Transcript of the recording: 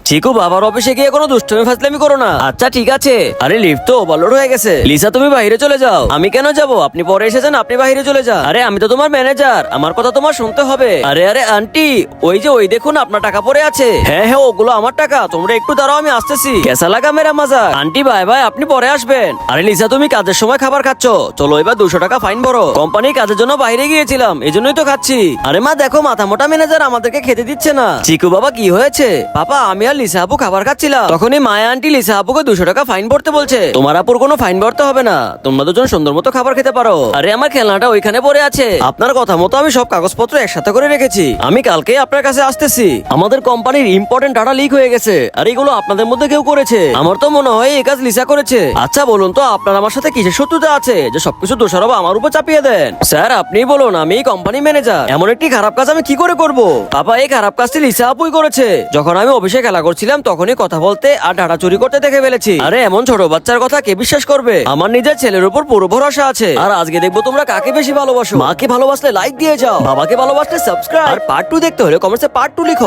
চিকু বাবার অফিসে গিয়ে কোনো দুষ্টুমি ফাজলামি করো না। আচ্ছা ঠিক আছে। আরে লিফট তো ওভারলোড হয়ে গেছে। লিসা তুমি বাইরে চলে যাও। আমি কেন যাব? আপনি পরে এসেছেন, আপনি বাইরে চলে যান। আরে আমি তো তোমার ম্যানেজার, আমার কথা তোমার শুনতে হবে। আরে আরে আন্টি, ওই দেখুন আপনার টাকা পড়ে আছে। হ্যাঁ হ্যাঁ, ওগুলো আমার টাকা। তোমরা একটু দাঁড়াও, আমি আসতেছি। কেসা লাগা মেরা মজা। আন্টি বাই বাই, আপনি পরে আসবেন। আরে লিসা তুমি কাজের সময় খাবার খাচ্ছ, চলো এবার 200 টাকা ফাইন ভরো। কোম্পানির কাজের জন্য বাইরে গিয়েছিলাম, এজন্যই তো খাচ্ছি। আরে মা দেখো, মাথা মোটা ম্যানেজার আমাদেরকে খেতে দিচ্ছে না। চিকু বাবা কি হয়েছে? পাপা আমি আর লিসা আপু খাবার খাচ্ছিলাম, তখনই মায়া আন্টি লিসা আপুকে 200 টাকা ফাইন ভরতে বলছে। তোমার আপুর কোনো ফাইন ভরতে হবে না, তোমরা দুজন সুন্দর মতো খাবার খেতে পারো। আরে আমার খেলনাটা ওইখানে পড়ে আছে, আপনার কথা মতো আমি সব কাগজপত্র একসাথে করে রেখেছি। আমি কালকে আপনার কাছে আসতেছি। আমাদের কোম্পানির ইম্পর্টেন্ট ডাটা লিক হয়ে গেছে, আর এগুলো আপনাদের মধ্যে কেউ করেছে। আমার তো মনে হয় এই কাজ লিসা করেছে। আচ্ছা বলুন তো, আপনার আমার সাথে কিসের শত্রুতা আছে যে সবকিছু দোষারোপ আমার উপর চাপিয়ে দেন? স্যার আপনি বলুন, আমি কোম্পানি ম্যানেজার, এমন একটি খারাপ কাজ আমি কি করে করব? পাপা এই খারাপ কাজটি লিসা আপুই করেছে। যখন আমি অফিসে খেলা করছিলাম তখনই কথা বলতে আর ডাটা চুরি করতে দেখে ফেলেছি। আরে এমন ছোট বাচ্চার কথা কে বিশ্বাস করবে? আমার নিজের ছেলের উপর পুরো ভরসা আছে। আর আজকে দেখবো তোমরা কাকে বেশি ভালোবাসো। মাকে ভালোবাসলে লাইক দিয়ে যাও, বাবাকে ভালোবাসলে সাবস্ক্রাইব, আর পার্ট 2 দেখতে হলে কমেন্টসে পার্ট 2 লিখো।